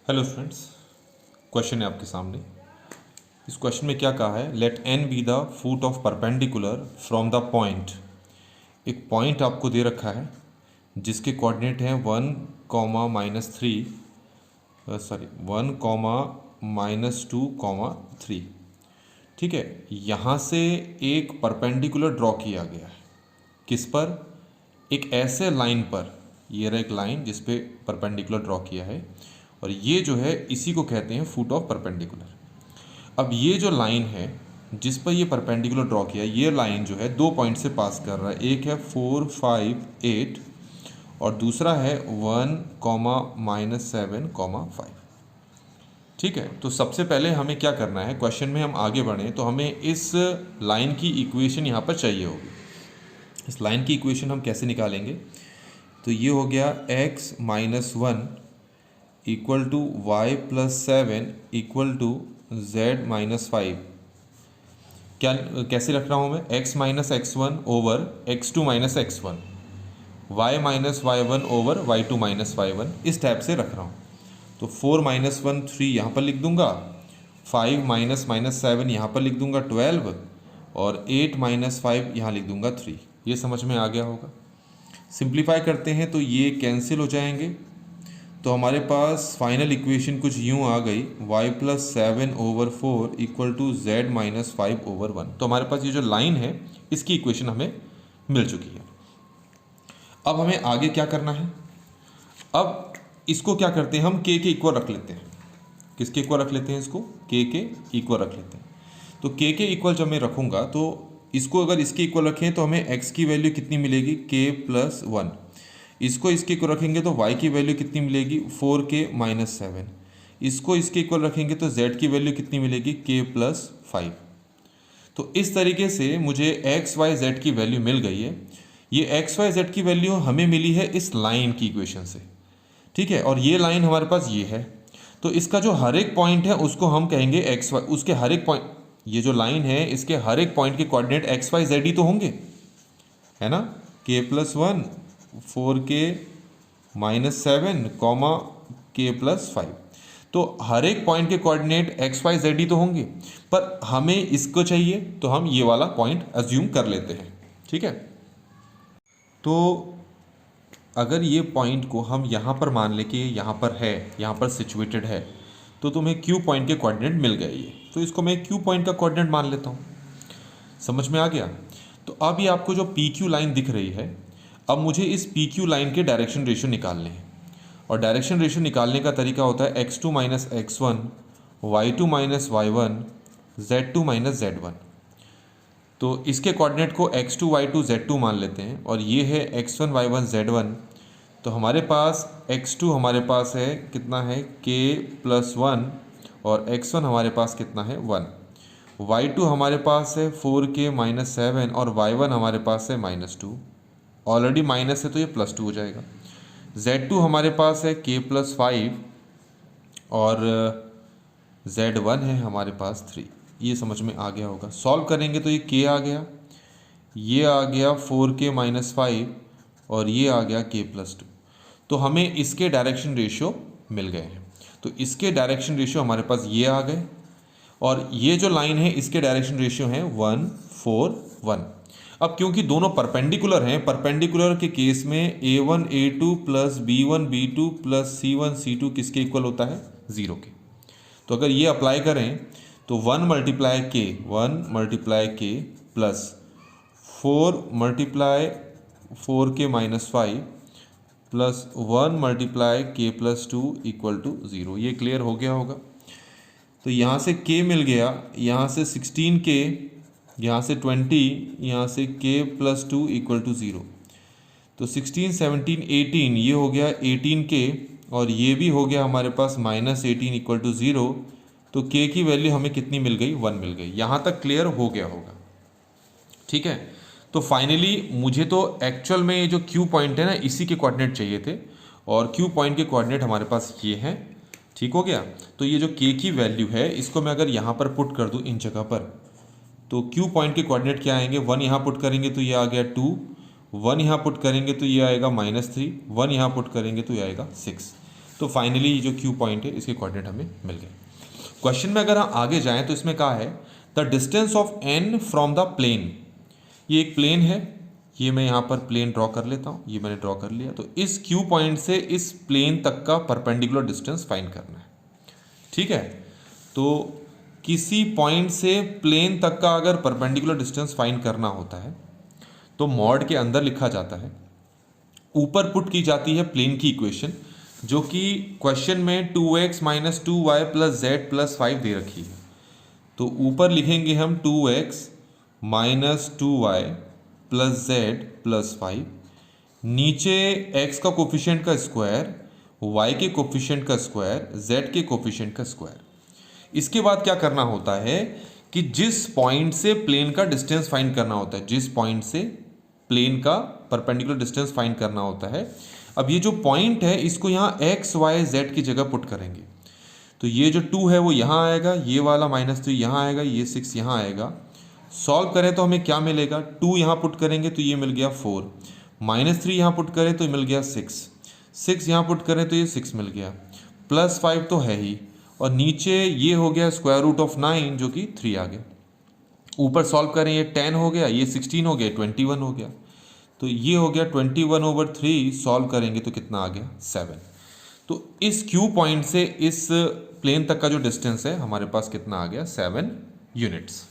Hello friends, question है आपके सामने। इस क्वेश्चन में क्या कहा है, let N be the foot of perpendicular from the point. एक पॉइंट आपको दे रखा है जिसके कोऑर्डिनेट हैं 1,-2,3। ठीक है, यहाँ से एक परपेंडिकुलर ड्रॉ किया गया है। किस पर? एक ऐसे लाइन पर। ये रहा एक लाइन जिस पे परपेंडिकुलर ड्रॉ किया है और ये जो है इसी को कहते हैं फुट ऑफ परपेंडिकुलर। अब ये जो लाइन है जिस पर ये परपेंडिकुलर ड्रॉ किया है, ये लाइन जो है दो पॉइंट से पास कर रहा है। एक है 4, 5, 8 और दूसरा है 1, -7, 5। ठीक है, तो सबसे पहले हमें क्या करना है, क्वेश्चन में हम आगे बढ़ें तो हमें इस लाइन की इक्वेशन यहाँ पर चाहिए होगी। इस लाइन की इक्वेशन हम कैसे निकालेंगे? तो ये हो गया x-1 equal to y + 7 equal to z-5। क्या कैसे रख रहा हूँ मैं? x - x1 over x2 - x1, y - y1 over y2 - y1, इस टाइप से रख रहा हूँ। तो 4 - 1 3 यहाँ पर लिख दूंगा, 5 - 7 यहाँ पर लिख दूंगा 12 और 8 - 5 यहाँ लिख दूंगा 3। ये समझ में आ गया होगा। सिंप्लीफाई करते हैं तो ये कैंसिल हो जाएंगे, तो हमारे पास फाइनल इक्वेशन कुछ यूँ आ गई, y + 7 over 4 equal to z - 5 over 1। तो हमारे पास ये जो लाइन है इसकी इक्वेशन हमें मिल चुकी है। अब हमें आगे क्या करना है? अब इसको क्या करते हैं, हम k के इक्वल रख लेते हैं। किसके इक्वल रख लेते हैं? इसको k के इक्वल रख लेते हैं। तो k के इक्वल जब मैं रखूँगा तो इसको अगर इसके इक्वल रखें तो हमें x की वैल्यू कितनी मिलेगी? k + 1। इसको इसके इक्वल रखेंगे तो y की वैल्यू कितनी मिलेगी? 4k - 7। इसको इसके इक्वल रखेंगे तो z की वैल्यू कितनी मिलेगी? k + 5। तो इस तरीके से मुझे x, y, z की वैल्यू मिल गई है। ये x, y, z की वैल्यू हमें मिली है इस लाइन की इक्वेशन से। ठीक है, और ये लाइन हमारे पास ये है, तो इसका जो हर एक पॉइंट है उसको हम कहेंगे x, y। उसके हर एक पॉइंट, ये जो लाइन है इसके हर एक पॉइंट के कोऑर्डिनेट x, y, z ही तो होंगे, है ना? k + 1, 4k - 7, k + 5। तो हर एक पॉइंट के कोऑर्डिनेट x, y, z ही तो होंगे, पर हमें इसको चाहिए तो हम ये वाला पॉइंट अज्यूम कर लेते हैं। ठीक है, तो अगर ये पॉइंट को हम यहाँ पर मान लें कि यहाँ पर है, यहाँ पर सिचुएटेड है, तो तुम्हें क्यू पॉइंट के कोऑर्डिनेट मिल गए ये। तो इसको मैं क्यू पॉइंट का कोऑर्डिनेट मान लेता हूँ। समझ में आ गया? तो अब ये आपको जो पी क्यू लाइन दिख रही है, अब मुझे इस पी क्यू लाइन के डायरेक्शन रेशियो निकालने हैं। और डायरेक्शन रेशियो निकालने का तरीका होता है x2 - x1, y2 - y1, z2 - z1। तो इसके कोऑर्डिनेट को x2, y2, z2 मान लेते हैं और ये है x1, y1, z1। तो हमारे पास x2 हमारे पास है कितना है? k + 1 और x1 हमारे पास कितना है? 1। y2 हमारे पास है 4k - 7 और y1 हमारे पास है -2। ऑलरेडी माइनस है तो ये +2 हो जाएगा। z2 हमारे पास है k + 5 और z1 है हमारे पास 3। ये समझ में आ गया होगा। सॉल्व करेंगे तो ये k आ गया, ये आ गया 4k - 5 और ये आ गया k + 2। तो हमें इसके डायरेक्शन रेशियो मिल गए हैं। तो इसके डायरेक्शन रेशियो हमारे पास ये आ गए और ये जो लाइन है इसके डायरेक्शन रेशियो हैं 1, 4, 1। अब क्योंकि दोनों परपेंडिकुलर हैं, परपेंडिकुलर के केस में a1 a2 plus b1 b2 plus c1 c2 किसके इक्वल होता है? 0 के। तो अगर ये अप्लाई करें तो 1 × k, 1 × k plus 4 × 4k - 5 plus 1 × k + 2 equal to 0। ये क्लियर हो गया होगा। तो यहाँ से k मिल गया, यहाँ से 16k, यहाँ से 20, यहाँ से k + 2 इक्वल टू 0। तो 16, 17, 18 ये हो गया 18k और ये भी हो गया हमारे पास -18 इक्वल टू 0। तो k की वैल्यू हमें कितनी मिल गई? 1 मिल गई। यहाँ तक क्लियर हो गया होगा। ठीक है, तो फाइनली मुझे तो एक्चुअल में ये जो क्यू पॉइंट है ना इसी के कोऑर्डिनेट चाहिए थे और क्यू पॉइंट के कोऑर्डिनेट हमारे पास ये हैं। ठीक हो गया। तो ये जो k की वैल्यू है इसको मैं अगर यहाँ पर पुट कर दूँ इन जगह पर, तो क्यू पॉइंट के कोऑर्डिनेट क्या आएंगे? 1 यहाँ पुट करेंगे तो ये आ गया 2, 1 यहाँ पुट करेंगे तो ये आएगा -3, 1 यहाँ पुट करेंगे तो ये आएगा 6। तो फाइनली ये जो क्यू पॉइंट है इसके कोऑर्डिनेट हमें मिल गए। क्वेश्चन में अगर हम आगे जाएं तो इसमें कहा है the distance of N from the plane. ये एक प्लेन है, ये मैं यहाँ पर प्लेन ड्रॉ कर लेता हूँ, ये मैंने ड्रॉ कर लिया। तो इस क्यू पॉइंट से इस प्लेन तक का परपेंडिकुलर डिस्टेंस फाइंड करना है। ठीक है, तो किसी पॉइंट से प्लेन तक का अगर परपेंडिकुलर डिस्टेंस फाइंड करना होता है तो मॉड के अंदर लिखा जाता है, ऊपर पुट की जाती है प्लेन की इक्वेशन, जो कि क्वेश्चन में 2x minus 2y plus Z plus 5 दे रखी है। तो ऊपर लिखेंगे हम 2x minus 2y plus Z plus 5, नीचे x का कोफिशिएंट का स्क्वायर, y के कोफिशिएंट का स्क्वायर, z के कोफिशिएंट का स्क्वायर। इसके बाद क्या करना होता है कि जिस पॉइंट से प्लेन का डिस्टेंस फाइंड करना होता है, जिस पॉइंट से प्लेन का परपेंडिकुलर डिस्टेंस फाइंड करना होता है, अब ये जो पॉइंट है इसको यहाँ x y z की जगह पुट करेंगे। तो ये जो 2 है वो यहाँ आएगा, ये वाला -3 यहाँ आएगा, ये 6 यहाँ आएगा। सॉल्व करें तो हमें क्या मिलेगा, 2 यहाँ पुट करेंगे तो ये मिल गया 4, -3 यहाँ पुट करें तो मिल गया 6, 6 यहाँ पुट करें तो ये 6 मिल गया, प्लस 5 तो है ही, और नीचे ये हो गया स्क्वायर रूट ऑफ 9 जो कि 3 आ गया। ऊपर सॉल्व करें, ये 10 हो गया, ये 16 हो गया, 21 हो गया। तो ये हो गया 21/3, सॉल्व करेंगे तो कितना आ गया 7। तो इस क्यू पॉइंट से इस प्लेन तक का जो डिस्टेंस है हमारे पास कितना आ गया 7 यूनिट्स।